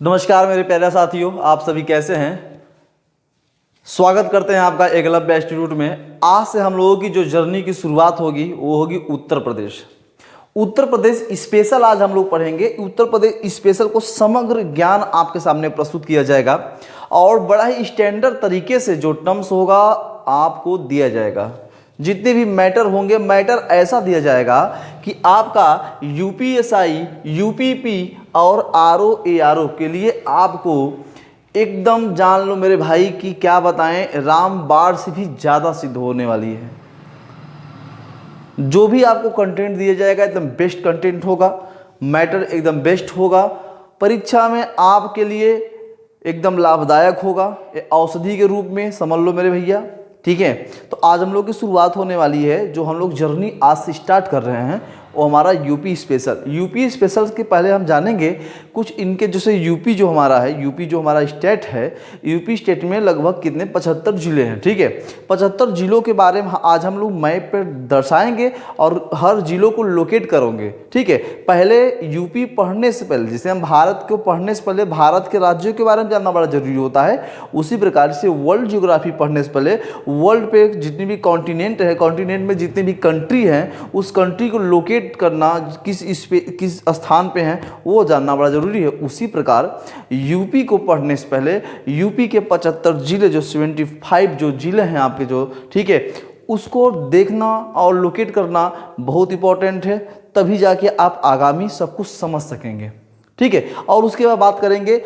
नमस्कार मेरे प्यारे साथियों, आप सभी कैसे हैं। स्वागत करते हैं आपका एकलव्य इंस्टीट्यूट में। आज से हम लोगों की जो जर्नी की शुरुआत होगी वो होगी उत्तर प्रदेश। उत्तर प्रदेश स्पेशल आज हम लोग पढ़ेंगे। उत्तर प्रदेश स्पेशल को समग्र ज्ञान आपके सामने प्रस्तुत किया जाएगा और बड़ा ही स्टैंडर्ड तरीके से जो टर्म्स होगा आपको दिया जाएगा। जितने भी मैटर होंगे, मैटर ऐसा दिया जाएगा कि आपका यूपीएसआई, यूपीपी और आरओ के लिए आपको एकदम जान लो मेरे भाई कि क्या बताएं, रामबाण से भी ज़्यादा सिद्ध होने वाली है। जो भी आपको कंटेंट दिया जाएगा एकदम बेस्ट कंटेंट होगा, मैटर एकदम बेस्ट होगा, परीक्षा में आपके लिए एकदम लाभदायक होगा, औषधि के रूप में समझ लो मेरे भैया। ठीक है, तो आज हम लोग की शुरुआत होने वाली है। जो हम लोग जर्नी आज से स्टार्ट कर रहे हैं वो हमारा यूपी स्पेशल। यूपी स्पेशल के पहले हम जानेंगे कुछ इनके, जैसे यूपी जो हमारा है, यूपी जो हमारा स्टेट है, यूपी स्टेट में लगभग कितने 75 जिले हैं। ठीक है, 75 जिलों के बारे में आज हम लोग मैप पर दर्शाएंगे और हर जिलों को लोकेट करेंगे। ठीक है, पहले यूपी पढ़ने से पहले, जैसे हम भारत को पढ़ने से पहले भारत के राज्यों के बारे में जानना बड़ा जरूरी होता है, उसी प्रकार से वर्ल्ड ज्योग्राफी पढ़ने से पहले वर्ल्ड पे जितनी भी कॉन्टिनेंट है, कॉन्टिनेंट में जितनी भी कंट्री हैं, उस कंट्री को लोकेट करना, किस स्थान पे हैं वो जानना बड़ा जरूरी है। उसी प्रकार यूपी को पढ़ने से पहले यूपी के 75 जिले, जो 75 जो जिले हैं आपके, जो ठीक है, उसको देखना और लोकेट करना बहुत इंपॉर्टेंट है। तभी जाके आप आगामी सब कुछ समझ सकेंगे। ठीक है, और उसके बाद बात करेंगे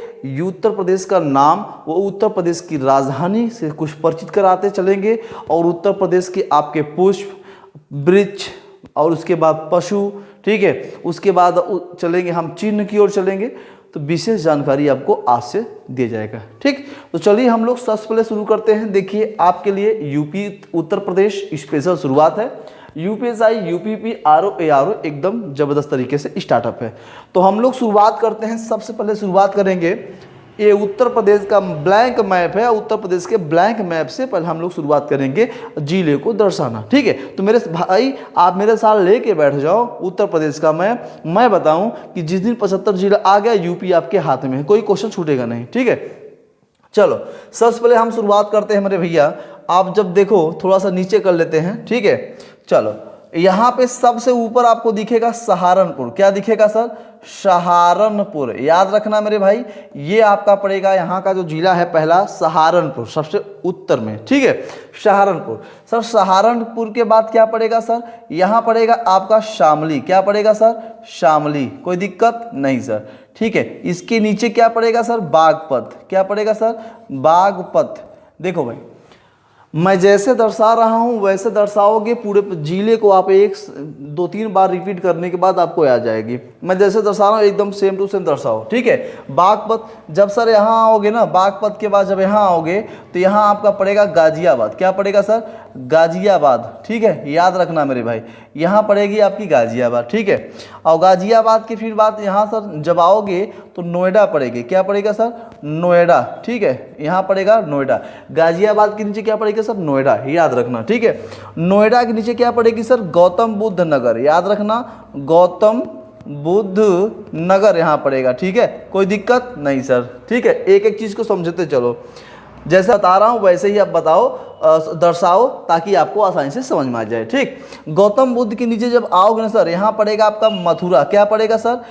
उत्तर प्रदेश का नाम, वो उत्तर प्रदेश की राजधानी से कुछ परिचित कराते चलेंगे, और उत्तर प्रदेश के आपके पुष्प, वृक्ष और उसके बाद पशु। ठीक है, उसके बाद चलेंगे हम चिन्ह की ओर चलेंगे, तो विशेष जानकारी आपको आज से दिया जाएगा। ठीक, तो चलिए हम लोग सबसे पहले शुरू करते हैं। देखिए आपके लिए यूपी उत्तर प्रदेश स्पेशल शुरुआत है। यूपीएसआई, यूपीपी, आरओ एकदम जबरदस्त तरीके से स्टार्टअप है। तो हम लोग शुरुआत करते हैं। सबसे पहले शुरुआत करेंगे, ये उत्तर प्रदेश का ब्लैंक मैप है। उत्तर प्रदेश के ब्लैंक मैप से पहले हम लोग शुरुआत करेंगे जिले को दर्शाना। ठीक है, तो मेरे भाई आप मेरे साथ लेके बैठ जाओ उत्तर प्रदेश का मैप। मैं बताऊं कि जिस दिन 75 जिला आ गया, यूपी आपके हाथ में है, कोई क्वेश्चन छूटेगा नहीं। ठीक है, चलो सबसे पहले हम शुरुआत करते हैं मेरे भैया। आप जब देखो थोड़ा सा नीचे कर लेते हैं। ठीक है, चलो यहाँ पे सबसे ऊपर आपको दिखेगा सहारनपुर। क्या दिखेगा सर? सहारनपुर। याद रखना मेरे भाई, ये आपका पड़ेगा, यहाँ का जो जिला है पहला सहारनपुर, सबसे उत्तर में। ठीक है, सहारनपुर। सर सहारनपुर के बाद क्या पड़ेगा सर? यहाँ पड़ेगा आपका शामली। क्या पड़ेगा सर? शामली। कोई दिक्कत नहीं सर। ठीक है, इसके नीचे क्या पड़ेगा सर? बागपत। क्या पड़ेगा सर? बागपत। देखो भाई, मैं जैसे दर्शा रहा हूँ वैसे दर्शाओगे, पूरे जिले को आप 1-2-3 बार रिपीट करने के बाद आपको आ जाएगी। मैं जैसे दर्शा रहा हूँ एकदम सेम टू सेम दर्शाओ। ठीक है, बागपत। जब सर यहाँ आओगे ना, बागपत के बाद जब यहाँ आओगे तो यहाँ आपका पड़ेगा गाजियाबाद। क्या पड़ेगा सर? गाजियाबाद। ठीक है, याद रखना मेरे भाई, यहाँ पड़ेगी आपकी गाजियाबाद। ठीक है, और गाजियाबाद की फिर बात यहाँ सर जब आओगे तो नोएडा पड़ेगी। क्या पड़ेगा सर? नोएडा। ठीक है, यहाँ पड़ेगा नोएडा। गाजियाबाद के नीचे क्या पड़ेगा सर? नोएडा। याद रखना। ठीक है, नोएडा के नीचे क्या पड़ेगी सर? गौतम बुद्ध नगर। याद रखना, गौतम बुद्ध नगर यहाँ पड़ेगा। ठीक है, कोई दिक्कत नहीं सर। ठीक है, एक एक चीज़ को समझते चलो, जैसा बता रहा हूँ वैसे ही आप बताओ, दर्शाओ, ताकि आपको आसानी से समझ में आ जाए। ठीक, गौतम बुद्ध के नीचे जब आओगे ना सर, यहाँ पड़ेगा आपका मथुरा। क्या पड़ेगा सर?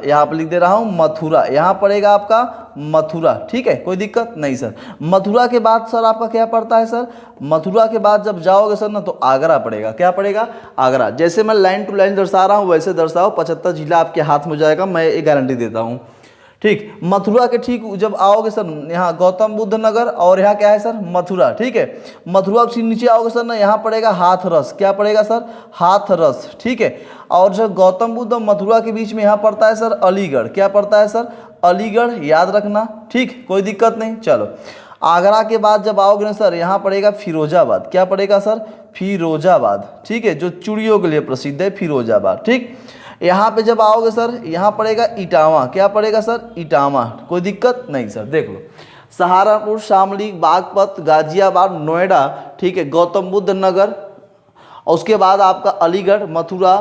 यहाँ पर लिख दे रहा हूँ मथुरा। यहाँ पड़ेगा आपका मथुरा। ठीक है, कोई दिक्कत नहीं सर। मथुरा के बाद सर आपका क्या पड़ता है सर? मथुरा के बाद जब जाओगे सर ना तो आगरा पड़ेगा। क्या पड़ेगा? आगरा। जैसे मैं लाइन टू लाइन दर्शा रहा हूँ वैसे दर्शाओ, 75 जिला आपके हाथ में जाएगा, मैं ये गारंटी देता हूँ। ठीक, मथुरा के ठीक जब आओगे सर, यहाँ गौतम बुद्ध नगर और यहाँ क्या है सर? मथुरा। ठीक है, मथुरा के नीचे आओगे सर ना, यहाँ पड़ेगा हाथरस। क्या पड़ेगा सर? हाथरस। ठीक है, और जब गौतम बुद्ध और मथुरा के बीच में यहाँ पड़ता है सर अलीगढ़। क्या पड़ता है सर? अलीगढ़। याद रखना। ठीक, कोई दिक्कत नहीं। चलो, आगरा के बाद जब आओगे ना सर, यहाँ पड़ेगा फिरोजाबाद। क्या पड़ेगा सर? फिरोजाबाद। ठीक है, जो चूड़ियों के लिए प्रसिद्ध है, फिरोजाबाद। ठीक, यहाँ पे जब आओगे सर, यहाँ पड़ेगा इटावा। क्या पड़ेगा सर? इटावा। कोई दिक्कत नहीं सर। देख लो, सहारनपुर, शामली, बागपत, गाजियाबाद, नोएडा। ठीक है, गौतम बुद्ध नगर, और उसके बाद आपका अलीगढ़, मथुरा,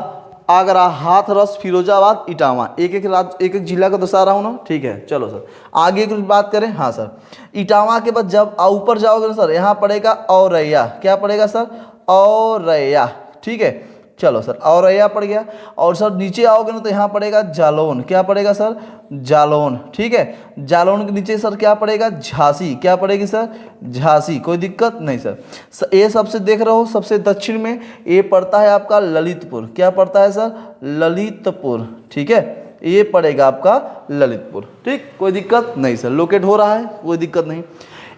आगरा, हाथरस, फिरोजाबाद, इटावा, एक एक जिला का दर्शा रहा हूँ ना, ठीक है। चलो सर आगे कुछ बात करें। हाँ सर, इटावा के बाद जब ऊपर जाओगे ना सर, यहाँ पड़ेगा औरैया, क्या पड़ेगा सर, औरैया, ठीक है। चलो सर औरैया पड़ गया। और सर नीचे आओगे ना तो यहाँ पड़ेगा जालौन, क्या पड़ेगा सर, जालौन, ठीक है। जालौन के नीचे सर क्या पड़ेगा, झांसी, क्या पड़ेगी सर, झांसी, कोई दिक्कत नहीं सर। ये सबसे देख रहे हो सबसे दक्षिण में ये पड़ता है आपका ललितपुर, क्या पड़ता है सर, ललितपुर, ठीक है। ये पड़ेगा आपका ललितपुर, ठीक, कोई दिक्कत नहीं सर, लोकेट हो रहा है, कोई दिक्कत नहीं।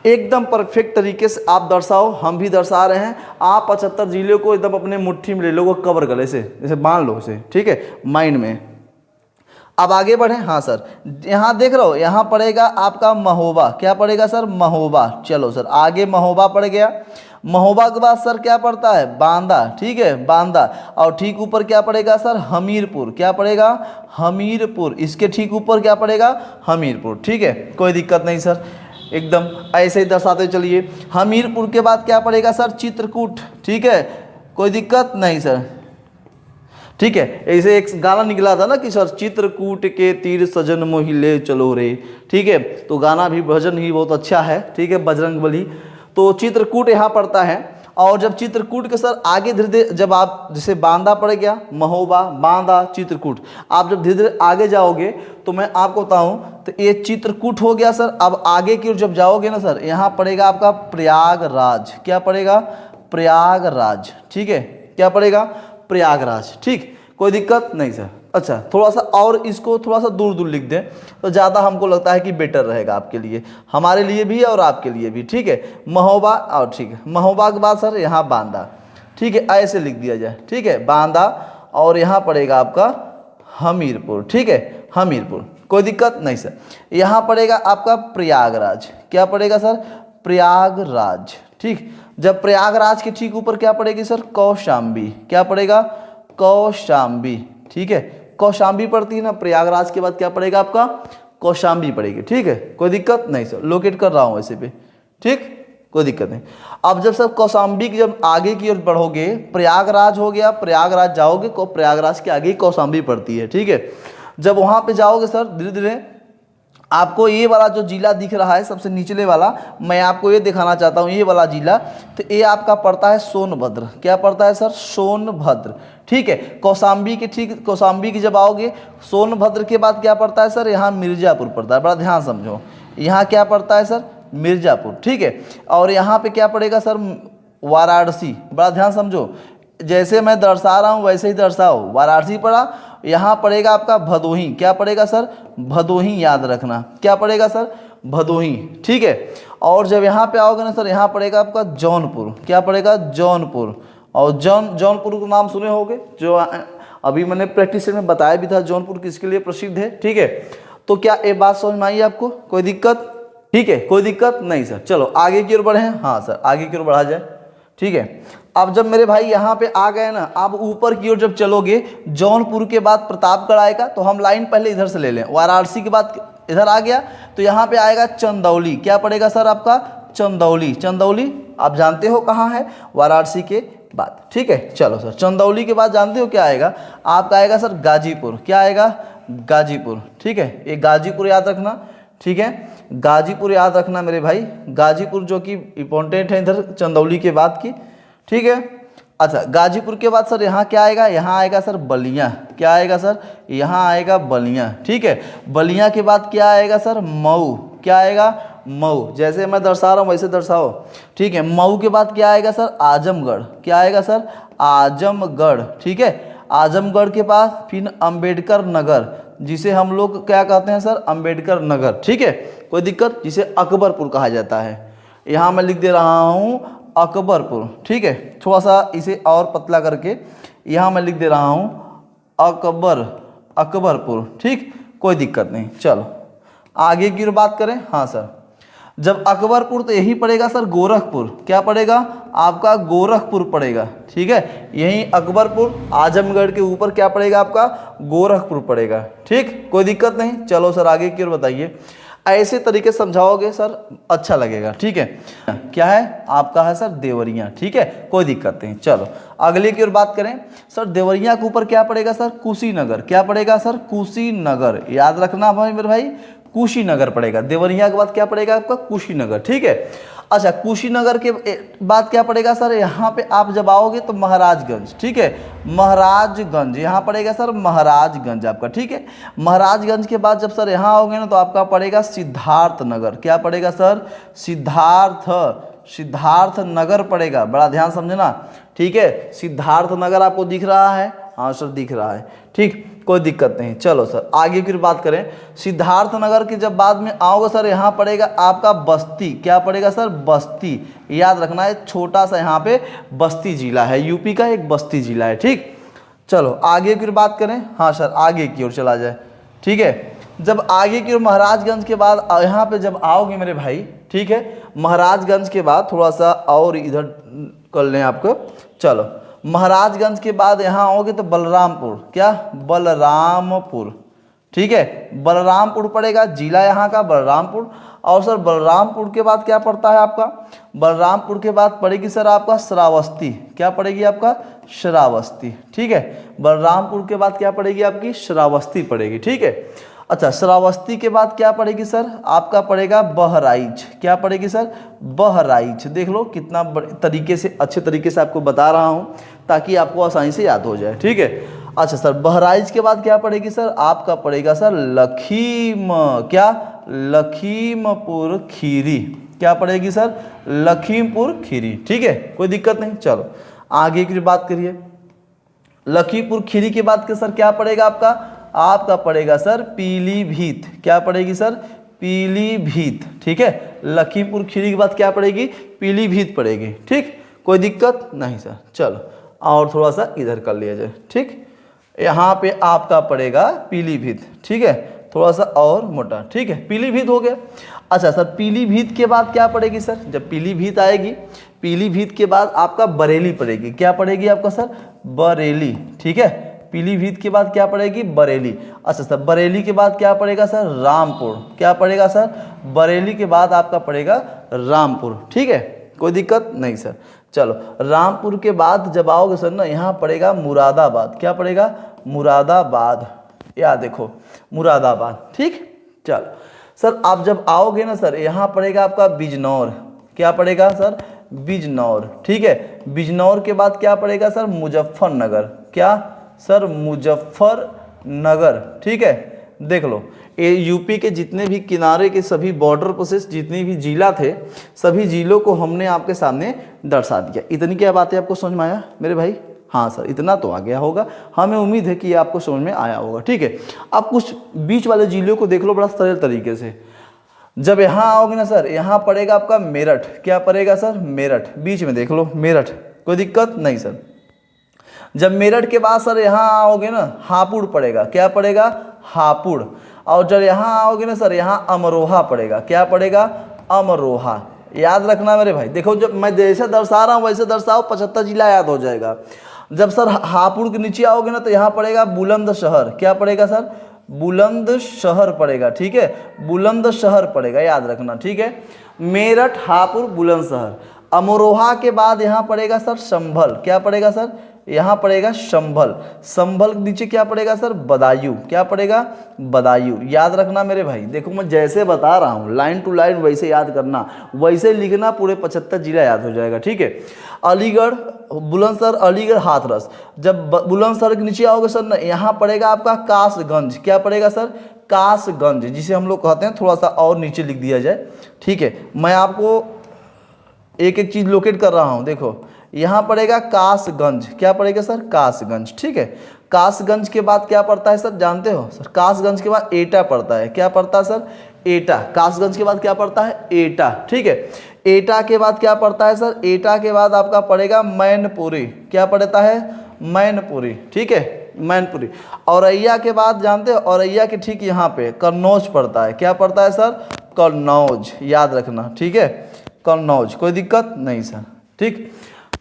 एकदम परफेक्ट तरीके से आप दर्शाओ, हम भी दर्शा रहे हैं। आप 75 जिलों को एकदम अपने मुट्ठी में ले लो, कवर कर ऐसे, जैसे बांध लो इसे, ठीक है, माइंड में। अब आगे बढ़े। हाँ सर, यहाँ देख रहे हो, यहाँ पड़ेगा आपका महोबा, क्या पड़ेगा सर, महोबा। चलो सर आगे महोबा पड़ गया। महोबा के बाद सर क्या पड़ता है, बांदा, ठीक है, बांदा। और ठीक ऊपर क्या पड़ेगा सर, हमीरपुर, क्या पड़ेगा, हमीरपुर। इसके ठीक ऊपर क्या पड़ेगा, हमीरपुर, ठीक है, कोई दिक्कत नहीं सर, एकदम ऐसे ही दर्शाते चलिए। हमीरपुर के बाद क्या पड़ेगा सर, चित्रकूट, ठीक है, कोई दिक्कत नहीं सर, ठीक है। ऐसे एक गाना निकला था ना कि सर चित्रकूट के तीर सजन मोहि ले चलो रे, ठीक है, तो गाना भी भजन ही बहुत अच्छा है, ठीक है, बजरंगबली। तो चित्रकूट यहाँ पड़ता है। और जब चित्रकूट के सर आगे धीरे धीरे, जब आप जैसे बांदा पड़ गया, महोबा, बांदा, चित्रकूट, आप जब धीरे धीरे आगे जाओगे तो मैं आपको बताऊं तो ये चित्रकूट हो गया सर। अब आगे की ओर जब जाओगे ना सर, यहाँ पड़ेगा आपका प्रयागराज, क्या पड़ेगा, प्रयागराज, ठीक है, क्या पड़ेगा, प्रयागराज, ठीक, कोई दिक्कत नहीं सर। अच्छा थोड़ा सा और इसको थोड़ा सा दूर दूर लिख दें तो ज़्यादा हमको लगता है कि बेटर रहेगा आपके लिए, हमारे लिए भी और आपके लिए भी, ठीक है। महोबा, और ठीक है, महोबा के बाद सर यहाँ बांदा, ठीक है, ऐसे लिख दिया जाए, ठीक है, बांदा। और यहाँ पड़ेगा आपका हमीरपुर, ठीक है, हमीरपुर, कोई दिक्कत नहीं सर। यहाँ पड़ेगा आपका प्रयागराज, क्या पड़ेगा सर, प्रयागराज, ठीक। जब प्रयागराज के ठीक ऊपर क्या पड़ेगी सर, कौशाम्बी, क्या पड़ेगा, कौशाम्बी, ठीक है, कौशाम्बी पड़ती है ना। प्रयागराज के बाद क्या पड़ेगा आपका, कौशाम्बी पड़ेगी, ठीक है, कोई दिक्कत नहीं सर, लोकेट कर रहा हूँ ऐसे पे, ठीक, कोई दिक्कत नहीं। अब जब सर कौशाम्बी की जब आगे की ओर बढ़ोगे, प्रयागराज हो गया, प्रयागराज जाओगे को प्रयागराज के आगे ही कौशाम्बी पड़ती है, ठीक है। जब वहाँ पे जाओगे सर धीरे धीरे आपको ये वाला जो जिला दिख रहा है सबसे निचले वाला, मैं आपको ये दिखाना चाहता हूँ, ये वाला जिला, तो ये आपका पड़ता है सोनभद्र, क्या पड़ता है सर, सोनभद्र, ठीक है। कौशाम्बी के ठीक, कौशाम्बी की जब आओगे, सोनभद्र के बाद क्या पड़ता है सर, यहाँ मिर्ज़ापुर पड़ता है, बड़ा ध्यान समझो, यहाँ क्या पड़ता है सर, मिर्ज़ापुर, ठीक है। और यहाँ पे क्या पड़ेगा सर, वाराणसी, बड़ा ध्यान समझो, जैसे मैं दर्शा रहा हूँ वैसे ही दर्शाओ। वाराणसी पड़ा, यहाँ पड़ेगा आपका भदोही, क्या पड़ेगा सर, भदोही, याद रखना, क्या पड़ेगा सर, भदोही, ठीक है। और जब यहाँ पे आओगे ना सर, यहाँ पड़ेगा आपका जौनपुर, क्या पड़ेगा, जौनपुर। और जौनपुर का नाम सुने होंगे, जो अभी मैंने प्रैक्टिस में बताया भी था, जौनपुर किसके लिए प्रसिद्ध है, ठीक है। तो क्या ये बात समझ में आई आपको, कोई दिक्कत, ठीक है, कोई दिक्कत नहीं सर। चलो आगे की ओर बढ़े। हाँ सर आगे की ओर बढ़ा जाए, ठीक है। अब जब मेरे भाई यहाँ पे आ गए ना, आप ऊपर की ओर जब चलोगे, जौनपुर के बाद प्रतापगढ़ आएगा, तो हम लाइन पहले इधर से ले लें। वाराणसी के बाद इधर आ गया तो यहाँ पे आएगा चंदौली, क्या पड़ेगा सर आपका, चंदौली। चंदौली आप जानते हो कहाँ है, वाराणसी के बाद, ठीक है। चलो सर चंदौली के बाद जानते हो क्या आएगा आपका, आएगा सर गाजीपुर, क्या आएगा, गाजीपुर, ठीक है। ये गाजीपुर याद रखना, ठीक है, गाजीपुर याद रखना मेरे भाई, गाजीपुर जो कि इंपॉर्टेंट है इधर चंदौली के बाद की, ठीक है। अच्छा गाजीपुर के बाद सर यहाँ क्या आएगा, यहाँ आएगा सर बलिया, क्या आएगा सर, यहाँ आएगा बलिया, ठीक है। बलिया के बाद क्या आएगा सर, मऊ, क्या आएगा, मऊ। जैसे मैं दर्शा रहा हूँ वैसे दर्शाओ, ठीक है। मऊ के बाद क्या आएगा सर, आजमगढ़, क्या आएगा सर, आजमगढ़, ठीक है। आजमगढ़ के पास फिर अंबेडकर नगर, जिसे हम लोग क्या कहते हैं सर, अंबेडकर नगर, ठीक है, कोई दिक्कत, जिसे अकबरपुर कहा जाता है। यहाँ मैं लिख दे रहा हूँ अकबरपुर, ठीक है। थोड़ा सा इसे और पतला करके यहाँ मैं लिख दे रहा हूँ अकबरपुर, ठीक, कोई दिक्कत नहीं। चलो आगे की बात करें। हाँ सर, जब अकबरपुर तो यही पड़ेगा सर गोरखपुर, क्या पड़ेगा आपका, गोरखपुर पड़ेगा, ठीक है। यही अकबरपुर, आजमगढ़ के ऊपर क्या पड़ेगा आपका, गोरखपुर पड़ेगा, ठीक, कोई दिक्कत नहीं। चलो सर आगे की ओर बताइए। ऐसे तरीके से समझाओगे सर अच्छा लगेगा, ठीक है। क्या है आपका है सर देवरिया, ठीक है, कोई दिक्कत नहीं। चलो अगले की ओर बात करें सर, देवरिया के ऊपर क्या पड़ेगा सर, कुशीनगर। क्या पड़ेगा सर, कुशीनगर, याद रखना भाई मेरे भाई, कुशीनगर पड़ेगा। देवरिया के बाद क्या पड़ेगा आपका, कुशीनगर, ठीक है। अच्छा कुशीनगर के बाद क्या पड़ेगा सर, यहाँ पे आप जब आओगे तो महाराजगंज, ठीक है, महाराजगंज यहाँ पड़ेगा सर, महाराजगंज आपका, ठीक है। महाराजगंज के बाद जब सर यहाँ आओगे ना तो आपका पड़ेगा सिद्धार्थनगर। क्या पड़ेगा सर, सिद्धार्थ नगर पड़ेगा, बड़ा ध्यान समझना, ठीक है। सिद्धार्थ नगर आपको दिख रहा है, हाँ सर दिख रहा है, ठीक, कोई दिक्कत नहीं। चलो सर आगे की बात करें, सिद्धार्थ नगर के जब बाद में आओगे सर यहाँ पड़ेगा आपका बस्ती। क्या पड़ेगा सर, बस्ती, याद रखना है, छोटा सा यहाँ पे बस्ती जिला है, यूपी का एक बस्ती जिला है, ठीक। चलो आगे की बात करें, हाँ सर आगे की ओर चला जाए, ठीक है। जब आगे की ओर महाराजगंज के बाद यहाँ पे जब आओगे मेरे भाई, ठीक है, महाराजगंज के बाद थोड़ा सा और इधर कर लें आपको, चलो महाराजगंज के बाद यहाँ आओगे तो बलरामपुर। क्या, बलरामपुर, ठीक है, बलरामपुर पड़ेगा, जिला यहाँ का बलरामपुर। और सर बलरामपुर के बाद क्या पड़ता है आपका, बलरामपुर के बाद पड़ेगी सर आपका श्रावस्ती। क्या पड़ेगी आपका, श्रावस्ती, ठीक है। बलरामपुर के बाद क्या पड़ेगी आपकी, श्रावस्ती पड़ेगी, ठीक है। अच्छा श्रावस्ती के बाद क्या पड़ेगी सर, आपका पड़ेगा बहराइच। क्या पड़ेगी सर, बहराइच। देख लो कितना तरीके से, अच्छे तरीके से आपको बता रहा हूँ ताकि आपको आसानी से याद हो जाए, ठीक है। अच्छा सर बहराइच के बाद क्या पड़ेगी सर, आपका पड़ेगा सर लखीमपुर खीरी। क्या पड़ेगी सर, लखीमपुर खीरी, ठीक है, कोई दिक्कत नहीं। चलो आगे की बात करिए, लखीमपुर खीरी के बाद के सर क्या पड़ेगा आपका पड़ेगा सर पीलीभीत। क्या पड़ेगी सर, पीलीभीत, ठीक है। लखीमपुर खीरी के बाद क्या पड़ेगी, पीलीभीत पड़ेगी, ठीक, कोई दिक्कत नहीं सर। चलो और थोड़ा सा इधर कर लिया जाए, ठीक, यहाँ पे आपका पड़ेगा पीलीभीत, ठीक है, थोड़ा सा और मोटा, ठीक है, पीलीभीत हो गया। अच्छा सर पीलीभीत के बाद क्या पड़ेगी सर, जब पीलीभीत आएगी, पीलीभीत के बाद आपका बरेली पड़ेगी। क्या पड़ेगी आपका सर, बरेली, ठीक है, पीलीभीत के बाद क्या पड़ेगी, बरेली। अच्छा सर बरेली के बाद क्या पड़ेगा सर, रामपुर। क्या पड़ेगा सर, बरेली के बाद आपका पड़ेगा रामपुर, ठीक है, कोई दिक्कत नहीं सर। चलो रामपुर के बाद जब आओगे सर ना, यहाँ पड़ेगा मुरादाबाद। क्या पड़ेगा, मुरादाबाद, या देखो मुरादाबाद, ठीक। चलो सर आप जब आओगे ना सर, यहाँ पड़ेगा आपका बिजनौर। क्या पड़ेगा सर, बिजनौर, ठीक है। बिजनौर के बाद क्या पड़ेगा सर, मुजफ्फरनगर। क्या सर, मुजफ्फरनगर, ठीक है। देख लो ये यूपी के जितने भी किनारे के सभी बॉर्डर प्रोसेस जितने भी जिला थे, सभी जिलों को हमने आपके सामने दर्शा दिया। इतनी क्या बातें आपको समझ में आया मेरे भाई, हाँ सर इतना तो आ गया होगा, हमें उम्मीद है कि ये आपको समझ में आया होगा, ठीक है। आप कुछ बीच वाले जिलों को देख लो बड़ा सरल तरीके से। जब यहाँ आओगे ना सर, यहाँ पड़ेगा आपका मेरठ। क्या पड़ेगा सर, मेरठ, बीच में देख लो मेरठ, कोई दिक्कत नहीं सर। जब मेरठ के बाद सर यहाँ आओगे ना, हापुड़ पड़ेगा। क्या पड़ेगा, हापुड़। और जब यहाँ आओगे ना सर, यहाँ अमरोहा पड़ेगा। क्या पड़ेगा, अमरोहा, याद रखना मेरे भाई। देखो जब मैं जैसे दर्शा रहा हूँ वैसे दर्शाओ, 75 जिला याद हो जाएगा। जब सर हापुड़ के नीचे आओगे ना तो यहाँ पड़ेगा बुलंदशहर। क्या पड़ेगा सर, बुलंदशहर पड़ेगा, ठीक है, बुलंदशहर पड़ेगा, याद रखना, ठीक है। मेरठ, हापुड़, बुलंदशहर। अमरोहा के बाद यहाँ पड़ेगा सर संभल। क्या पड़ेगा सर, यहाँ पड़ेगा संभल। संभल के नीचे क्या पड़ेगा सर, बदायूं। क्या पड़ेगा, बदायूं, याद रखना मेरे भाई। देखो मैं जैसे बता रहा हूँ लाइन टू लाइन वैसे याद करना, वैसे लिखना, पूरे 75 जिला याद हो जाएगा, ठीक है। अलीगढ़, बुलंदशहर, अलीगढ़, हाथरस। जब बुलंदशहर के नीचे आओगे सर ना, यहाँ पड़ेगा आपका कासगंज। क्या पड़ेगा सर, कासगंज, जिसे हम लोग कहते हैं, थोड़ा सा और नीचे लिख दिया जाए, ठीक है। मैं आपको एक एक चीज़ लोकेट कर रहा हूँ, देखो यहाँ पड़ेगा कासगंज। क्या पड़ेगा सर, कासगंज, ठीक है। कासगंज के बाद क्या पड़ता है सर, जानते हो सर, कासगंज के बाद एटा पड़ता है। क्या पड़ता है सर, एटा। कासगंज के बाद क्या पड़ता है, एटा, ठीक है। एटा के बाद क्या पड़ता है सर, एटा के बाद आपका पड़ेगा मैनपुरी। क्या पड़ता है, मैनपुरी, ठीक है, मैनपुरी। औरैया के बाद जानते हो, औरैया के ठीक यहाँ पे कन्नौज पड़ता है। क्या पड़ता है सर, कन्नौज, याद रखना, ठीक है, कन्नौज, कोई दिक्कत नहीं सर, ठीक।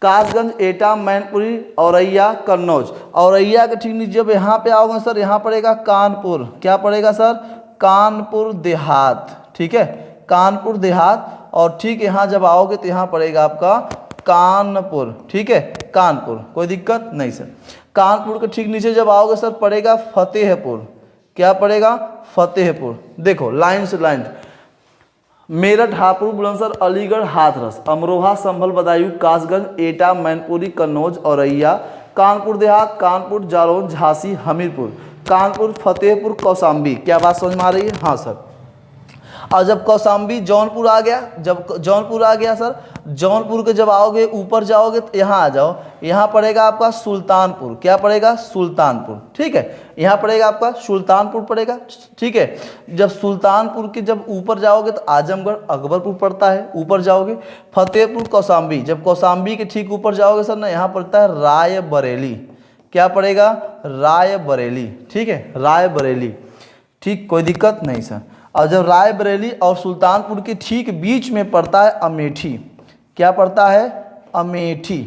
कासगंज, एटा, मैनपुरी, औरैया, कन्नौज। औरैया के ठीक नीचे जब यहाँ पे आओगे सर, यहाँ पड़ेगा कानपुर। क्या पड़ेगा सर, कानपुर देहात, ठीक है, कानपुर देहात। और ठीक यहाँ जब आओगे तो यहाँ पड़ेगा आपका कानपुर, ठीक है, कानपुर, कोई दिक्कत नहीं सर। कानपुर के ठीक नीचे जब आओगे सर पड़ेगा फतेहपुर, क्या पड़ेगा, फतेहपुर। देखो लाइन से लाइन, मेरठ, हापुड़, बुलंदशहर, अलीगढ़, हाथरस, अमरोहा, संभल, बदायूं, कासगंज, एटा, मैनपुरी, कन्नौज, औरैया, कानपुर देहात, कानपुर, जालौन, झांसी, हमीरपुर, कानपुर, फतेहपुर, कौशाम्बी। क्या बात समझ में आ रही है? हाँ सर। और जब कौशाम्बी जौनपुर आ गया, जब जौनपुर आ गया सर, जौनपुर के जब आओगे ऊपर जाओगे तो यहाँ आ जाओ, यहाँ पड़ेगा आपका सुल्तानपुर, क्या पड़ेगा, सुल्तानपुर, ठीक है, यहाँ पड़ेगा आपका सुल्तानपुर पड़ेगा, ठीक है। जब सुल्तानपुर के जब ऊपर जाओगे तो आजमगढ़, अकबरपुर पड़ता है, ऊपर जाओगे। फतेहपुर, कौशाम्बी, जब कौशाम्बी के ठीक ऊपर जाओगे सर ना, यहाँ पड़ता है रायबरेली, क्या पड़ेगा, रायबरेली, ठीक है, रायबरेली, ठीक, कोई दिक्कत नहीं सर। और जब रायबरेली और सुल्तानपुर के ठीक बीच में पड़ता है अमेठी, क्या पड़ता है, अमेठी।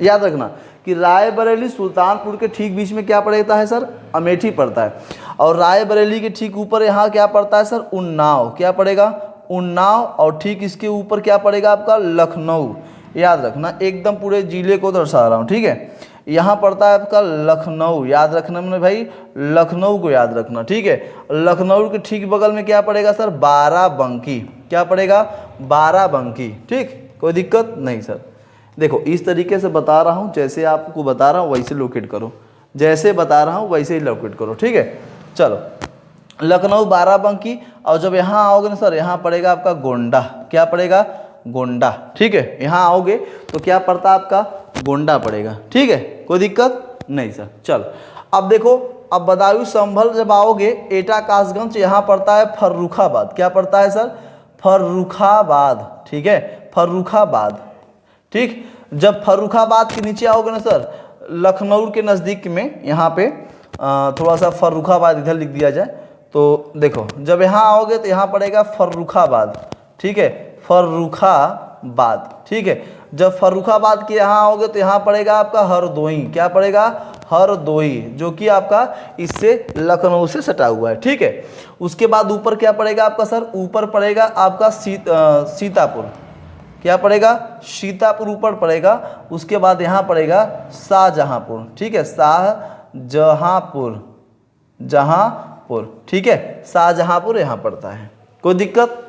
याद रखना कि रायबरेली सुल्तानपुर के ठीक बीच में क्या पड़ता है सर, अमेठी पड़ता है। और रायबरेली के ठीक ऊपर यहाँ क्या पड़ता है सर, उन्नाव, क्या पड़ेगा, उन्नाव। और ठीक इसके ऊपर क्या पड़ेगा आपका, लखनऊ। याद रखना, एकदम पूरे जिले को दर्शा रहा हूँ, ठीक है। यहाँ पड़ता है आपका लखनऊ, याद रखना में भाई, लखनऊ को याद रखना, ठीक है। लखनऊ के ठीक बगल में क्या पड़ेगा सर, बाराबंकी, क्या पड़ेगा, बाराबंकी, ठीक, कोई दिक्कत नहीं सर। देखो इस तरीके से बता रहा हूँ, जैसे आपको बता रहा हूँ वैसे लोकेट करो, जैसे बता रहा हूँ वैसे ही लोकेट करो, ठीक है। चलो, लखनऊ, बाराबंकी। और जब यहाँ आओगे ना सर, यहाँ पड़ेगा आपका गोंडा, क्या पड़ेगा, गोंडा, ठीक है। यहाँ आओगे तो क्या पड़ता है आपका, गोंडा पड़ेगा, ठीक है, कोई दिक्कत नहीं सर। चलो अब देखो, अब बदायूं, संभल जब आओगे, एटा, कासगंज, यहाँ पड़ता है फर्रुखाबाद, क्या पड़ता है सर, फर्रुखाबाद, ठीक है, फर्रुखाबाद, ठीक। जब फर्रुखाबाद के नीचे आओगे ना सर, लखनऊ के नज़दीक में, यहाँ पे थोड़ा सा फर्रुखाबाद इधर लिख दिया जाए तो देखो, जब यहाँ आओगे तो यहाँ पड़ेगा फर्रुखाबाद, ठीक है, फर्रुखाबाद, ठीक है। जब फर्रुखाबाद के यहाँ आओगे तो यहाँ पड़ेगा आपका हरदोई, क्या पड़ेगा, हरदोई, जो कि आपका इससे लखनऊ से सटा हुआ है, ठीक है। उसके बाद ऊपर क्या पड़ेगा आपका सर, ऊपर पड़ेगा आपका सीतापुर, क्या पड़ेगा, सीतापुर ऊपर पड़ेगा। उसके बाद यहाँ पड़ेगा शाहजहाँपुर, ठीक है, शाहजहाँपुर, जहाँपुर, ठीक है, शाहजहाँपुर यहाँ पड़ता है, कोई दिक्कत।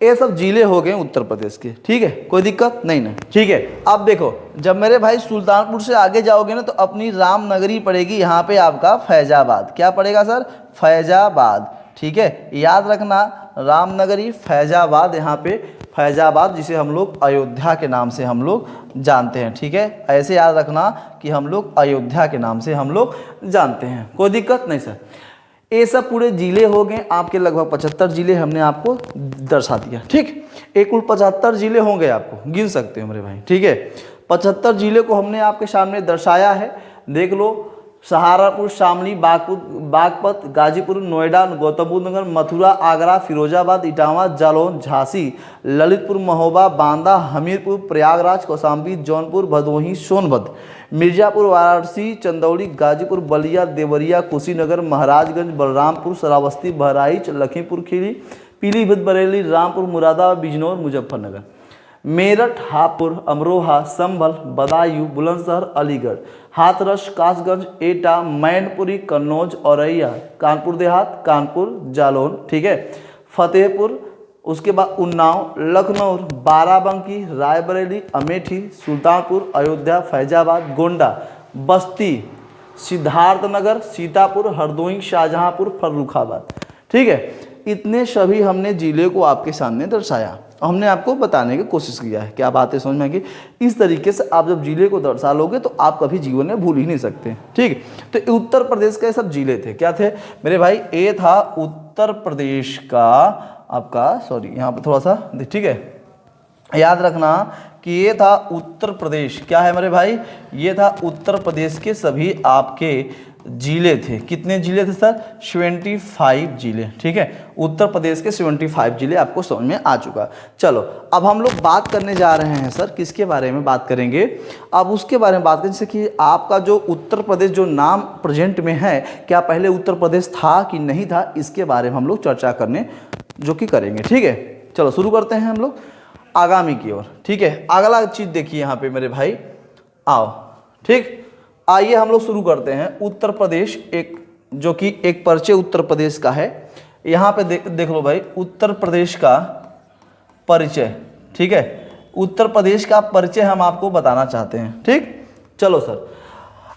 ये सब जिले हो गए उत्तर प्रदेश के, ठीक है, कोई दिक्कत नहीं ना, ठीक है। अब देखो, जब मेरे भाई सुल्तानपुर से आगे जाओगे ना तो अपनी रामनगरी पड़ेगी, यहाँ पे आपका फैजाबाद, क्या पड़ेगा सर, फैजाबाद, ठीक है, याद रखना, रामनगरी, फैजाबाद, यहाँ पे फैजाबाद, जिसे हम लोग अयोध्या के नाम से हम लोग जानते हैं, ठीक है, ऐसे याद रखना कि हम लोग अयोध्या के नाम से हम लोग जानते हैं, कोई दिक्कत नहीं सर। ये सब पूरे जिले हो गए आपके, लगभग 75 जिले हमने आपको दर्शा दिया, ठीक। एक कुल 75 जिले होंगे, आपको गिन सकते हो मेरे भाई, ठीक है। 75 जिले को हमने आपके सामने दर्शाया है, देख लो। सहारनपुर, शामली, बागपत, गाजीपुर, नोएडा, गौतम बुद्ध नगर, मथुरा, आगरा, फिरोजाबाद, इटावा, जालौन, झांसी, ललितपुर, महोबा, बांदा, हमीरपुर, प्रयागराज, कौशाम्बी, जौनपुर, भदोही, सोनभद्र, मिर्जापुर, वाराणसी, चंदौली, गाजीपुर, बलिया, देवरिया, कुशीनगर, महाराजगंज, बलरामपुर, श्रावस्ती, बहराइच, लखीमपुर खीरी, पीलीभीत, बरेली, रामपुर, मुरादाबाद, बिजनौर, मुजफ्फरनगर, मेरठ, हापुड़, अमरोहा, संभल, बदायूं, बुलंदशहर, अलीगढ़, हाथरस, कासगंज, एटा, मैनपुरी, कन्नौज, औरैया, कानपुर देहात, कानपुर, जालौन, ठीक है, फतेहपुर, उसके बाद उन्नाव, लखनऊ, बाराबंकी, रायबरेली, अमेठी, सुल्तानपुर, अयोध्या, फैजाबाद, गोंडा, बस्ती, सिद्धार्थनगर, सीतापुर, हरदोई, शाहजहाँपुर, फर्रुखाबाद, ठीक है। इतने सभी हमने जिले को आपके सामने दर्शाया, हमने आपको बताने की कोशिश किया है, क्या बातें समझ में आएगी। इस तरीके से आप जब जिले को दर्शा लोगे तो आप कभी जीवन में भूल ही नहीं सकते, ठीक। तो उत्तर प्रदेश के सब जिले थे, क्या थे मेरे भाई, ये था उत्तर प्रदेश का आपका, सॉरी यहाँ पे थोड़ा सा, ठीक है, याद रखना कि ये था उत्तर प्रदेश, क्या है मेरे भाई, ये था उत्तर प्रदेश के सभी आपके जिले थे। कितने जिले थे सर, 75 जिले, ठीक है, उत्तर प्रदेश के 75 जिले आपको समझ में आ चुका। चलो अब हम लोग बात करने जा रहे हैं सर, किसके बारे में बात करेंगे, अब उसके बारे में बात करें, जैसे कि आपका जो उत्तर प्रदेश जो नाम प्रेजेंट में है, क्या पहले उत्तर प्रदेश था कि नहीं था, इसके बारे में हम लोग चर्चा करने जो कि करेंगे। ठीक है, चलो शुरू करते हैं हम लोग आगामी की ओर। ठीक है, अगला चीज देखिए यहाँ पे मेरे भाई, आओ। ठीक, आइए हम लोग शुरू करते हैं उत्तर प्रदेश, एक जो कि एक परिचय उत्तर प्रदेश का है। यहाँ पे देख लो भाई, उत्तर प्रदेश का परिचय। ठीक है, उत्तर प्रदेश का परिचय हम आपको बताना चाहते हैं। ठीक, चलो सर,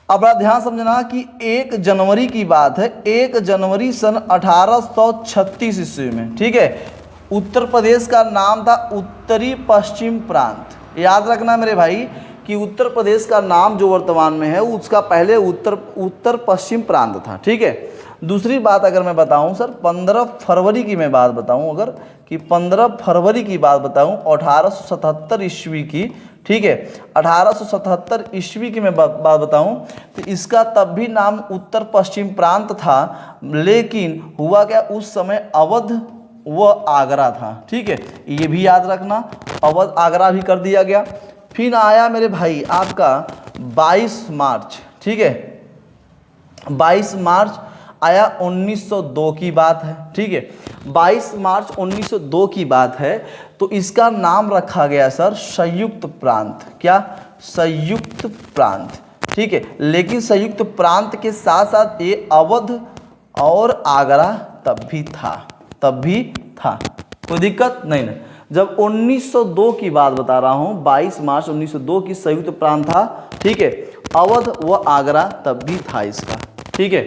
अब बड़ा ध्यान समझना कि 1 जनवरी की बात है, 1 जनवरी सन 1836 ईस्वी में। ठीक है, उत्तर प्रदेश का नाम था उत्तरी पश्चिम प्रांत। याद रखना मेरे भाई कि उत्तर प्रदेश का नाम जो वर्तमान में है उसका पहले उत्तर पश्चिम प्रांत था। ठीक है, दूसरी बात अगर मैं बताऊं सर, 15 फरवरी की मैं बात बताऊं, अगर कि 15 फरवरी की बात बताऊं 1877 ईस्वी की। ठीक है, 1877 ईस्वी की मैं बात बताऊं तो इसका तब भी नाम उत्तर पश्चिम प्रांत था, लेकिन हुआ क्या, उस समय अवध व आगरा था। ठीक है, ये भी याद रखना, अवध आगरा भी कर दिया गया। फिर आया मेरे भाई आपका 22 मार्च। ठीक है, 22 मार्च आया 1902 की बात है। ठीक है, 22 मार्च 1902 की बात है, तो इसका नाम रखा गया सर संयुक्त प्रांत। क्या, संयुक्त प्रांत। ठीक है, लेकिन संयुक्त प्रांत के साथ साथ ये अवध और आगरा तब भी था, कोई दिक्कत नहीं ना। जब 1902 की बात बता रहा हूँ, 22 मार्च 1902 की संयुक्त प्रांत था। ठीक है, अवध व आगरा तब भी था इसका। ठीक है,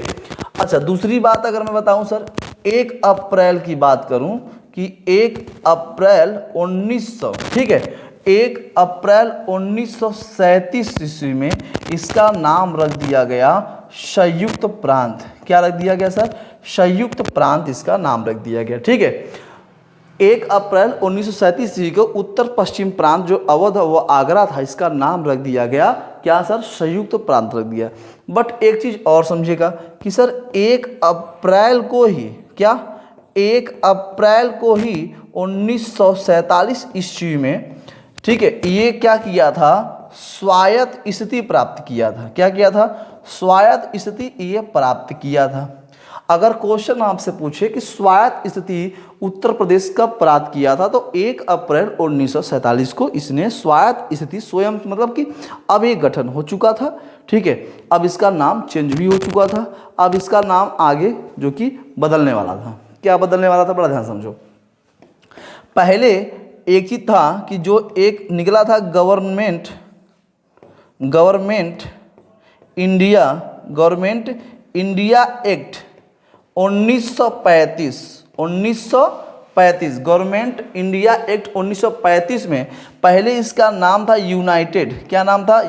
अच्छा दूसरी बात अगर मैं बताऊं सर, 1 अप्रैल की बात करूं कि 1 अप्रैल 1900, ठीक है, 1 अप्रैल 1937 ईस्वी में इसका नाम रख दिया गया संयुक्त प्रांत। क्या रख दिया गया सर, संयुक्त प्रांत इसका नाम रख दिया गया। ठीक है, 1 अप्रैल 1937 ईस्वी को उत्तर पश्चिम प्रांत जो अवध व आगरा था इसका नाम रख दिया गया, क्या सर, संयुक्त प्रांत रख दिया। बट एक चीज और समझिएगा कि सर 1 अप्रैल को ही, क्या, 1 अप्रैल को ही 1947 ईस्वी में, ठीक है, ये क्या किया था, स्वायत्त स्थिति प्राप्त किया था। क्या किया था, स्वायत्त स्थिति ये प्राप्त किया था। अगर क्वेश्चन आपसे पूछे कि स्वायत्त स्थिति उत्तर प्रदेश कब प्राप्त किया था, तो 1 अप्रैल 1947 को इसने स्वायत्त स्थिति स्वयं, मतलब कि अब ये गठन हो चुका था। ठीक है, अब इसका नाम चेंज भी हो चुका था, अब इसका नाम आगे जो कि बदलने वाला था। क्या बदलने वाला था, बड़ा ध्यान समझो। पहले एक चीज था कि जो एक निकला था government India act 1935 government India act 1935 में पहले इसका नाम था यूनाइटेड, क्या नाम था,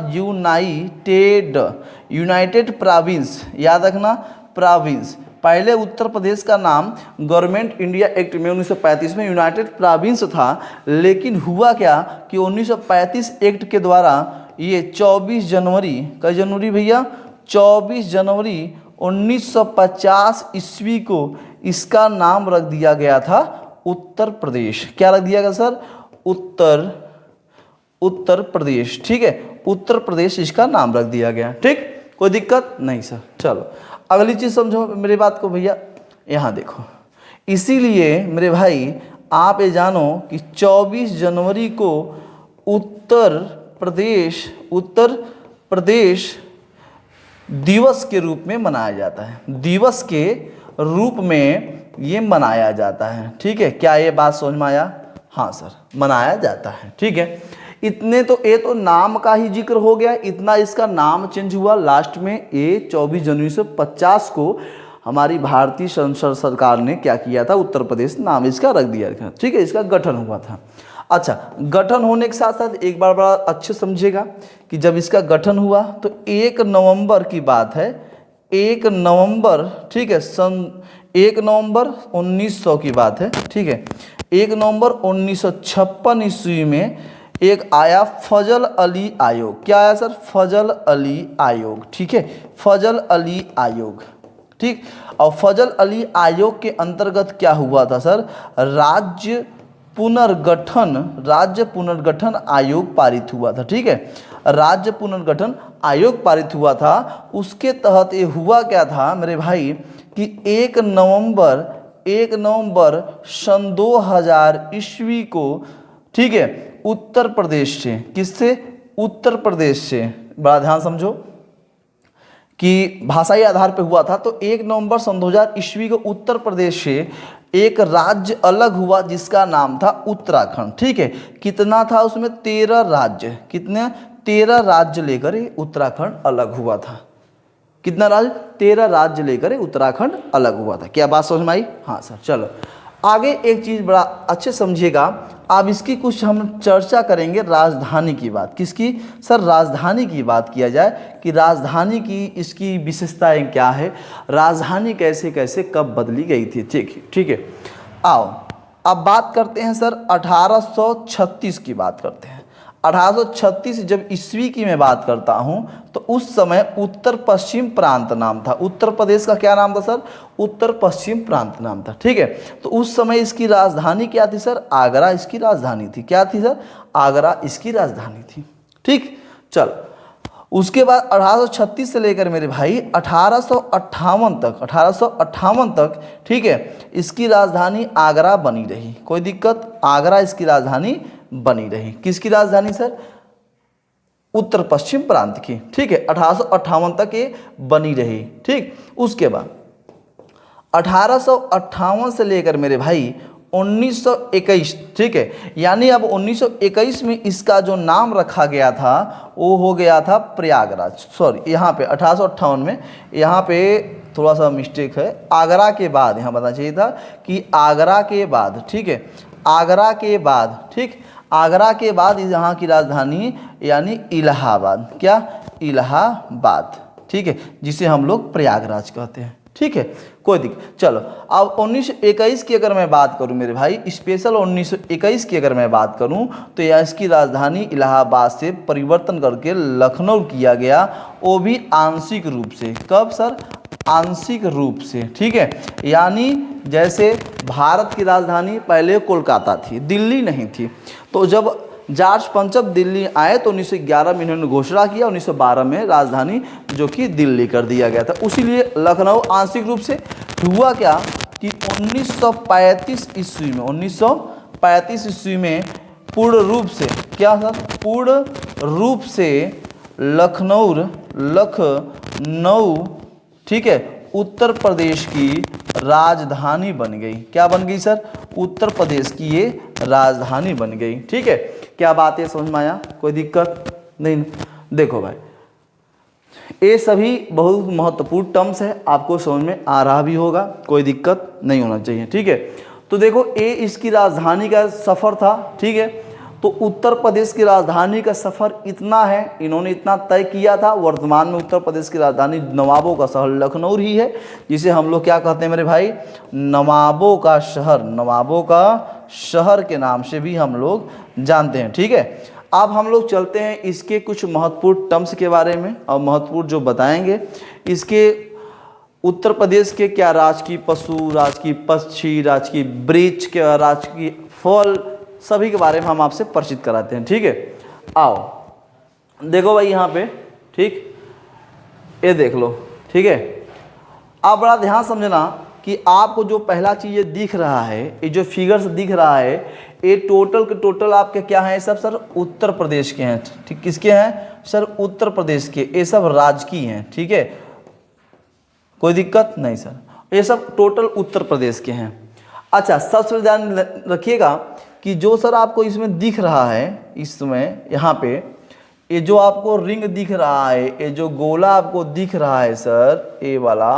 यूनाइटेड प्रोविंस। याद रखना, प्रोविंस। पहले उत्तर प्रदेश का नाम गवर्नमेंट इंडिया एक्ट में 1935 में यूनाइटेड प्रोविंस था, लेकिन हुआ क्या कि 1935 एक्ट के द्वारा ये 24 जनवरी, कई जनवरी भैया, 24 जनवरी 1950 ईस्वी को इसका नाम रख दिया गया था उत्तर प्रदेश। क्या रख दिया गया सर, उत्तर प्रदेश। ठीक है, उत्तर प्रदेश इसका नाम रख दिया गया। ठीक, कोई दिक्कत नहीं सर। चलो अगली चीज समझो मेरी बात को भैया, यहाँ देखो। इसीलिए मेरे भाई आप ये जानो कि 24 जनवरी को उत्तर प्रदेश दिवस के रूप में मनाया जाता है, दिवस के रूप में ये मनाया जाता है। ठीक है, क्या ये बात समझ में आया, हाँ सर, मनाया जाता है। ठीक है, इतने तो ये तो नाम का ही जिक्र हो गया, इतना इसका नाम चेंज हुआ लास्ट में। ये 24 जनवरी से 50 को हमारी भारतीय संसद सरकार ने क्या किया था, उत्तर प्रदेश नाम इसका रख दिया था। ठीक है, इसका गठन हुआ था। अच्छा, गठन होने के साथ साथ एक बार बड़ा अच्छे समझिएगा कि जब इसका गठन हुआ तो 1 नवंबर की बात है, 1 नवंबर, ठीक है, सन 1 नवंबर 1900 की बात है। ठीक है, 1 नवंबर 1956 ईस्वी में एक आया फजल अली आयोग। क्या आया सर, फजल अली आयोग। ठीक है, फजल अली आयोग। ठीक, और फजल अली आयोग के अंतर्गत क्या हुआ था सर, राज्य पुनर्गठन आयोग पारित हुआ था। ठीक है, राज्य पुनर्गठन आयोग पारित हुआ था। उसके तहत ये हुआ क्या था मेरे भाई कि 1 नवंबर 1 नवंबर सन 2000 ईस्वी को, ठीक है, उत्तर प्रदेश से, किससे, उत्तर प्रदेश से, बड़ा ध्यान समझो कि भाषाई आधार पे हुआ था। तो 1 नवंबर सन 2000 ईस्वी को उत्तर प्रदेश से एक राज्य अलग हुआ जिसका नाम था उत्तराखंड, ठीक है। कितना था उसमें, 13 राज्य, कितने, 13 राज्य लेकर ये उत्तराखंड अलग हुआ था। कितना राज्य, 13 राज्य लेकर उत्तराखंड अलग हुआ था। क्या बात समझ में आई? हाँ सर। चलो आगे एक चीज़ बड़ा अच्छे समझिएगा, अब इसकी कुछ हम चर्चा करेंगे, राजधानी की बात। किसकी सर, राजधानी की बात किया जाए कि राजधानी की इसकी विशेषताएं क्या है, राजधानी कैसे कैसे कब बदली गई थी। ठीक है। आओ अब बात करते हैं सर 1836 की बात करते हैं। 1836 जब ईस्वी की मैं बात करता हूं तो उस समय उत्तर पश्चिम प्रांत नाम था। उत्तर प्रदेश का क्या नाम था सर, उत्तर पश्चिम प्रांत नाम था, ठीक है। तो उस समय इसकी राजधानी क्या थी सर, आगरा इसकी राजधानी थी। क्या थी सर, आगरा इसकी राजधानी थी, ठीक। चल उसके बाद 1836 से लेकर मेरे भाई 1858 तक, ठीक है, इसकी राजधानी आगरा बनी रही। कोई दिक्कत, आगरा इसकी राजधानी बनी रही। किसकी राजधानी सर, उत्तर पश्चिम प्रांत की, ठीक है। 1858 तक ये बनी रही, ठीक। उसके बाद 1858 से लेकर मेरे भाई 1921, ठीक है, यानी अब 1921 में इसका जो नाम रखा गया था वो हो गया था प्रयागराज। सॉरी, यहाँ पे 1858 में यहाँ पे थोड़ा सा मिस्टेक है, आगरा के बाद यहाँ बताना चाहिए था कि आगरा के बाद, ठीक है, आगरा के बाद, ठीक, आगरा के बाद यहाँ की राजधानी यानी इलाहाबाद, क्या, इलाहाबाद, ठीक है, जिसे हम लोग प्रयागराज कहते हैं, ठीक है। कोई दिक्कत। चलो अब 1921 की अगर मैं बात करूं मेरे भाई, स्पेशल 1921 की अगर मैं बात करूं तो यह इसकी राजधानी इलाहाबाद से परिवर्तन करके लखनऊ किया गया, वो भी आंशिक रूप से। कब सर, आंशिक रूप से, ठीक है। यानी जैसे भारत की राजधानी पहले कोलकाता थी, दिल्ली नहीं थी। तो जब जॉर्ज पंचम दिल्ली आए तो 1911 में इन्होंने घोषणा किया, 1912 में राजधानी जो कि दिल्ली कर दिया गया था। उसीलिए लखनऊ आंशिक रूप से। हुआ क्या कि 1935 ईस्वी में, 1935 ईस्वी में पूर्ण रूप से, क्या सर, पूर्ण रूप से लखनऊ, ठीक है, उत्तर प्रदेश की राजधानी बन गई। क्या बन गई सर, उत्तर प्रदेश की ये राजधानी बन गई, ठीक है। क्या बात है, समझ में आया? कोई दिक्कत नहीं। देखो भाई, ये सभी बहुत महत्वपूर्ण टर्म्स है, आपको समझ में आ रहा भी होगा, कोई दिक्कत नहीं होना चाहिए, ठीक है। तो देखो ये इसकी राजधानी का सफ़र था, ठीक है। तो उत्तर प्रदेश की राजधानी का सफ़र इतना है, इन्होंने इतना तय किया था। वर्तमान में उत्तर प्रदेश की राजधानी नवाबों का शहर लखनऊ ही है, जिसे हम लोग क्या कहते हैं मेरे भाई, नवाबों का शहर, नवाबों का शहर के नाम से भी हम लोग जानते हैं, ठीक है। अब हम लोग चलते हैं इसके कुछ महत्वपूर्ण टर्म्स के बारे में और महत्वपूर्ण जो बताएंगे। इसके उत्तर प्रदेश के क्या राजकीय पशु, राजकीय पक्षी, राजकीय वृक्ष, क्या राजकीय फल, सभी के बारे में हम आपसे परिचित कराते हैं, ठीक है। आओ देखो भाई यहाँ पे, ठीक, ये देख लो, ठीक है। आप बड़ा ध्यान समझना कि आपको जो पहला चीज़ ये दिख रहा है, ये जो फिगर्स दिख रहा है, ये टोटल के टोटल आपके क्या हैं, सब सर उत्तर प्रदेश के हैं, ठीक। किसके हैं सर, उत्तर प्रदेश के। ये सब राजकीय हैं, ठीक है, कोई दिक्कत नहीं सर, ये सब टोटल उत्तर प्रदेश के हैं। अच्छा, सबसे ध्यान रखिएगा कि जो सर आपको इसमें दिख रहा है, इसमें यहाँ पे ये जो आपको रिंग दिख रहा है, ये जो गोला आपको दिख रहा है सर, ये वाला,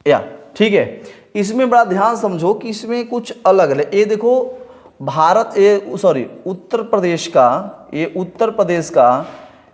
या ठीक है, इसमें बड़ा ध्यान समझो कि इसमें कुछ अलग है। ये देखो भारत, ये सॉरी उत्तर प्रदेश का, ये उत्तर प्रदेश का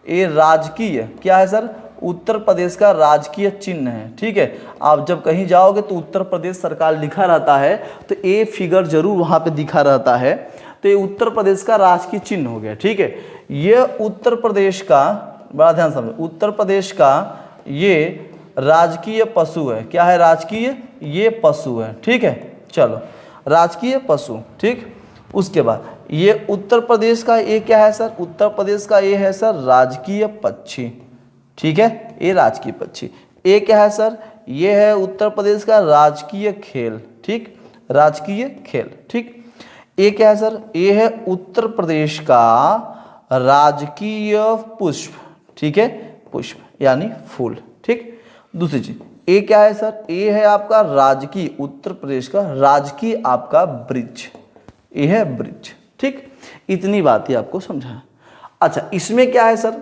ये राजकीय क्या है सर, उत्तर प्रदेश का राजकीय चिन्ह है, ठीक है। आप जब कहीं जाओगे तो उत्तर प्रदेश सरकार लिखा रहता है, तो ये फिगर जरूर वहाँ पे दिखा रहता है। तो ये उत्तर प्रदेश का राजकीय चिन्ह हो गया, ठीक है। ये उत्तर प्रदेश का, बड़ा ध्यान समझो, उत्तर प्रदेश का ये राजकीय पशु है। क्या है, राजकीय, ये पशु है, ठीक है। चलो, राजकीय पशु, ठीक। उसके बाद ये उत्तर प्रदेश का ये क्या है सर, उत्तर प्रदेश का ये है सर राजकीय पक्षी, ठीक है, ये राजकीय पक्षी। ये क्या है सर, ये है उत्तर प्रदेश का राजकीय खेल, ठीक, राजकीय खेल, ठीक। ये क्या है सर, ये है उत्तर प्रदेश का राजकीय पुष्प, ठीक है, पुष्प यानी फूल, ठीक। दूसरी चीज ये क्या है सर, ये है आपका राजकीय, उत्तर प्रदेश का राजकीय आपका वृक्ष, ये है वृक्ष, ठीक। इतनी बात ही आपको समझा। अच्छा, इसमें क्या है सर,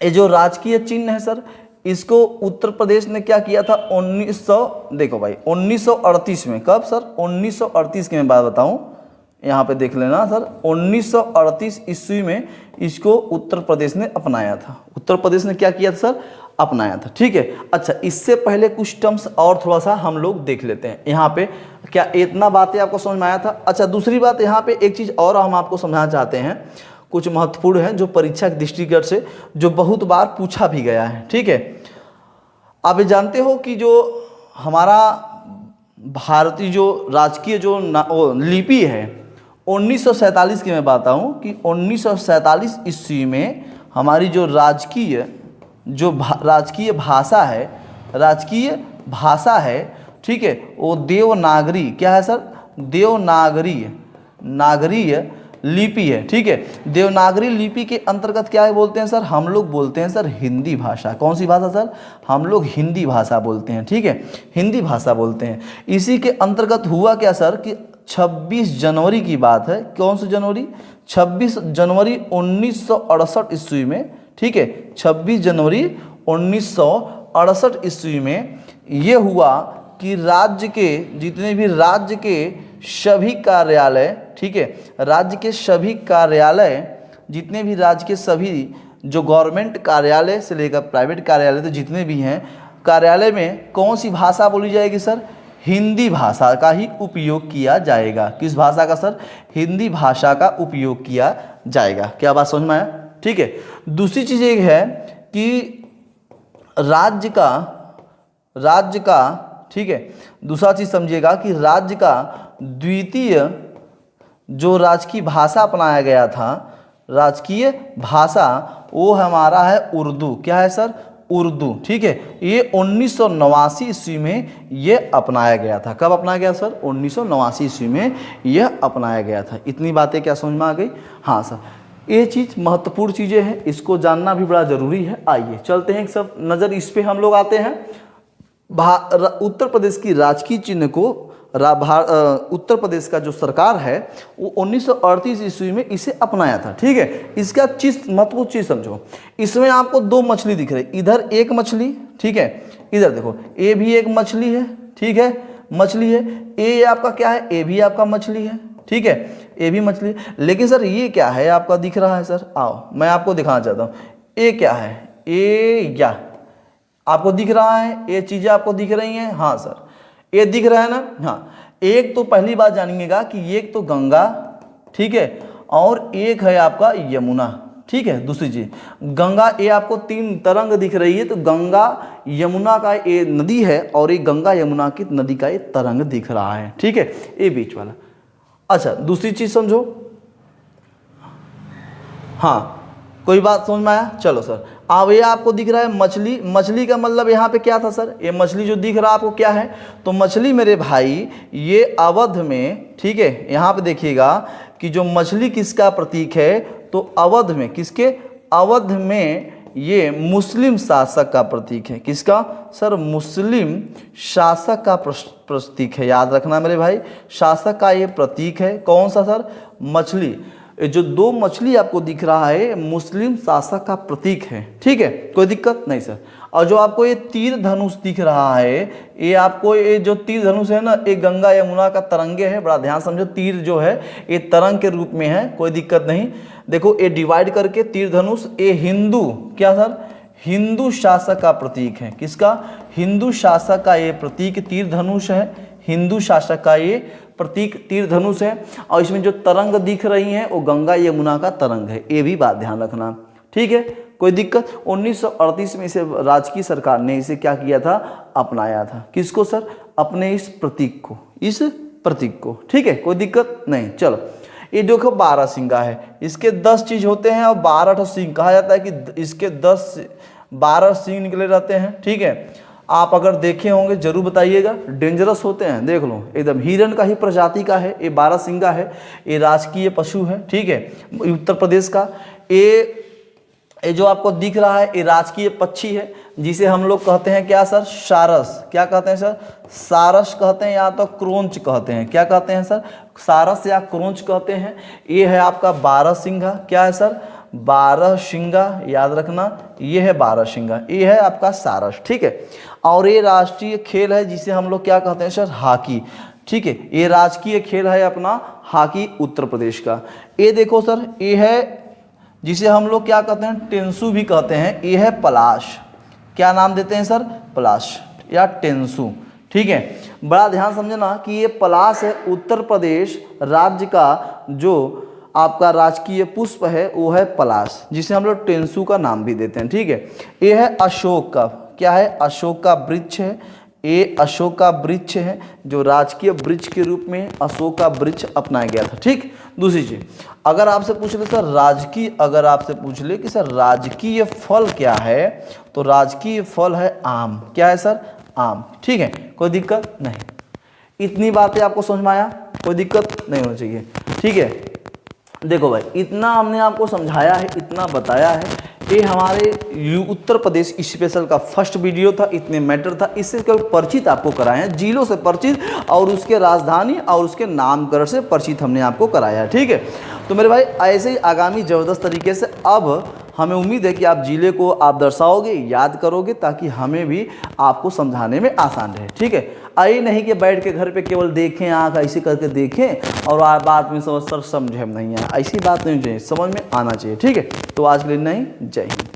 ये जो राजकीय चिन्ह है सर, इसको उत्तर प्रदेश ने क्या किया था 1900, देखो भाई 1938 में, कब सर 1938 की मैं बात बताऊं, यहाँ पे देख लेना सर, 1938 ईस्वी में इसको उत्तर प्रदेश ने अपनाया था, उत्तर प्रदेश ने क्या किया था सर, अपनाया था, ठीक है। अच्छा, इससे पहले कुछ टर्म्स और थोड़ा सा हम लोग देख लेते हैं यहाँ पे, क्या इतना बातें आपको समझ में आया था। अच्छा, दूसरी बात यहाँ पे एक चीज़ और हम आपको समझाना चाहते हैं, कुछ महत्वपूर्ण है जो परीक्षा के दृष्टिगत से जो बहुत बार पूछा भी गया है, ठीक है। आप ये जानते हो कि जो हमारा भारतीय जो राजकीय जो लिपि है 1947 की मैं बताऊं कि 1947 ईस्वी में हमारी जो राजकीय भाषा है, राजकीय भाषा है, ठीक है, वो देवनागरी, क्या है सर, देवनागरी नागरीय लिपि है, ठीक है। देवनागरी लिपि के अंतर्गत क्या है बोलते हैं सर, हम लोग बोलते हैं सर हिंदी भाषा। कौन सी भाषा सर, हम लोग हिंदी भाषा बोलते हैं, ठीक है, हिंदी भाषा बोलते हैं। इसी के अंतर्गत हुआ क्या सर कि 26 जनवरी की बात है, कौन सी जनवरी, 26 जनवरी 1968 ईस्वी में, ठीक है, 26 जनवरी 1968 ईस्वी में ये हुआ कि राज्य के जितने भी राज्य के सभी कार्यालय, ठीक है, राज्य के सभी कार्यालय, जितने भी राज्य के सभी जो गवर्नमेंट कार्यालय से लेकर प्राइवेट कार्यालय तो जितने भी हैं, कार्यालय में कौन सी भाषा बोली जाएगी सर, हिंदी भाषा का ही उपयोग किया जाएगा। किस भाषा का सर, हिंदी भाषा का उपयोग किया जाएगा। क्या बात समझ में आया, ठीक है। दूसरी चीज़ एक है कि राज्य का, ठीक है, दूसरा चीज़ समझिएगा कि राज्य का द्वितीय जो राजकीय भाषा अपनाया गया था, राजकीय भाषा, वो हमारा है उर्दू। क्या है सर, उर्दू, ठीक है। ये 1989 ईस्वी में ये अपनाया गया था। कब अपनाया गया सर, 1989 ईस्वी में यह अपनाया गया था। इतनी बातें क्या समझ में आ गई, हाँ सर। ये चीज़ महत्वपूर्ण चीज़ें हैं, इसको जानना भी बड़ा ज़रूरी है। आइए चलते हैं, सब नज़र इस पे हम लोग आते हैं। उत्तर प्रदेश की राजकीय चिन्ह को उत्तर प्रदेश का जो सरकार है वो 1938 ईस्वी में इसे अपनाया था, ठीक है। इसका चीज महत्वपूर्ण चीज समझो, इसमें आपको दो मछली दिख रही, इधर एक मछली, ठीक है, इधर देखो ये भी एक मछली है, ठीक है, मछली है। ये आपका क्या है, ये भी आपका मछली है, ठीक है, ये भी मछली है। लेकिन सर ये क्या है आपका दिख रहा है सर, आओ मैं आपको दिखाना चाहता हूँ। ये क्या है, ये क्या आपको दिख रहा है, ये चीज़ें आपको दिख रही हैं, हाँ सर ये दिख रहा है ना। हाँ, एक तो पहली बात जानिएगा कि एक तो गंगा, ठीक है, और एक है आपका यमुना, ठीक है। दूसरी चीज गंगा, ये आपको तीन तरंग दिख रही है, तो गंगा यमुना का ये नदी है और ये गंगा यमुना की नदी का ये तरंग दिख रहा है, ठीक है, ये बीच वाला। अच्छा, दूसरी चीज समझो, हाँ कोई बात समझ में आया, चलो सर। अब ये आपको दिख रहा है मछली, मछली का मतलब यहाँ पे क्या था सर, ये मछली जो दिख रहा है आपको क्या है, तो मछली मेरे भाई ये अवध में, ठीक है, यहाँ पे देखिएगा कि जो मछली किसका प्रतीक है, तो अवध में, किसके, अवध में ये मुस्लिम शासक का प्रतीक है। किसका सर, मुस्लिम शासक का प्रतीक है, याद रखना मेरे भाई, शासक का ये प्रतीक है। कौन सा सर, मछली, जो दो मछली आपको दिख रहा है मुस्लिम शासक का प्रतीक है, ठीक है, कोई दिक्कत नहीं सर। और जो आपको ये तीर धनुष दिख रहा है, ये आपको ये जो तीर धनुष है ना, ये गंगा यमुना का तरंगे है, बड़ा ध्यान समझो, तीर जो है ये तरंग के रूप में है, कोई दिक्कत नहीं। देखो ये डिवाइड करके तीर धनुष, ये हिंदू, क्या सर, हिंदू शासक का प्रतीक है। किसका, हिंदू शासक का ये प्रतीक तीर धनुष है, हिंदू शासक का ये प्रतीक तीर धनुष है। और इसमें जो तरंग दिख रही हैं वो गंगा यमुना का तरंग है, ये भी बात ध्यान रखना, ठीक है, कोई दिक्कत। 1938 में इसे राजकीय सरकार ने इसे क्या किया था, अपनाया था। किसको सर, अपने इस प्रतीक को, इस प्रतीक को, ठीक है, कोई दिक्कत नहीं। चलो ये देखो 12 सिंगा है, इसके 10 चीज होते हैं और 12 सिंह, कहा जाता है कि इसके 12 सिंह निकले रहते हैं, ठीक है। आप अगर देखे होंगे जरूर बताइएगा, डेंजरस होते हैं, देख लो एकदम हिरन का ही प्रजाति का है, ये बारहसिंगा है, ये राजकीय पशु है, ठीक है, उत्तर प्रदेश का। ये जो आपको दिख रहा है ये राजकीय पक्षी है, जिसे हम लोग कहते हैं क्या सर, सारस। क्या कहते हैं सर, सारस कहते हैं या तो क्रोंच कहते हैं। क्या कहते हैं सर, सारस या क्रोंच कहते हैं। ये है आपका बारहसिंगा। क्या है सर, बारहसिंगा, याद रखना, ये है बारहसिंगा, ये है आपका सारस, ठीक है। और ये राष्ट्रीय खेल है जिसे हम लोग क्या कहते हैं सर, हॉकी, ठीक है। ये राजकीय खेल है अपना हॉकी उत्तर प्रदेश का। ये देखो सर, ये है जिसे हम लोग क्या कहते हैं, टेंसू भी कहते हैं। ये है पलाश। क्या नाम देते हैं सर, पलाश या टेंसू, ठीक है। बड़ा ध्यान समझना कि ये पलाश है, उत्तर प्रदेश राज्य का जो आपका राजकीय पुष्प है वो है पलाश, जिसे हम लोग टेंसू का नाम भी देते हैं, ठीक है। ये है अशोक का, क्या है, अशोक का वृक्ष है। ये अशोक का वृक्ष है जो राजकीय वृक्ष के रूप में अशोक का वृक्ष अपनाया गया था, ठीक। दूसरी चीज, अगर आपसे पूछ ले सर राजकीय, अगर आपसे पूछ ले कि सर राजकीय फल क्या है, तो राजकीय फल है आम। क्या है सर, आम, ठीक है, कोई दिक्कत नहीं। इतनी बातें आपको समझ में आया, कोई दिक्कत नहीं होनी चाहिए, ठीक है। देखो भाई, इतना हमने आपको समझाया है, इतना बताया है। ये हमारे उत्तर प्रदेश स्पेशल का फर्स्ट वीडियो था, इतने मैटर था, इससे केवल परिचित आपको कराए हैं, जिलों से परिचित और उसके राजधानी और उसके नामकरण से परिचित हमने आपको कराया है, ठीक है। तो मेरे भाई ऐसे ही आगामी ज़बरदस्त तरीके से अब हमें उम्मीद है कि आप जिले को आप दर्शाओगे, याद करोगे, ताकि हमें भी आपको समझाने में आसान रहे, ठीक है। आई नहीं कि बैठ के घर पे केवल देखें, आँख ऐसे करके देखें और बात में समझ सर समझे नहीं है, ऐसी बात नहीं चाहिए, समझ में आना चाहिए, ठीक है। तो आज के लिए नहीं, जय हिंद।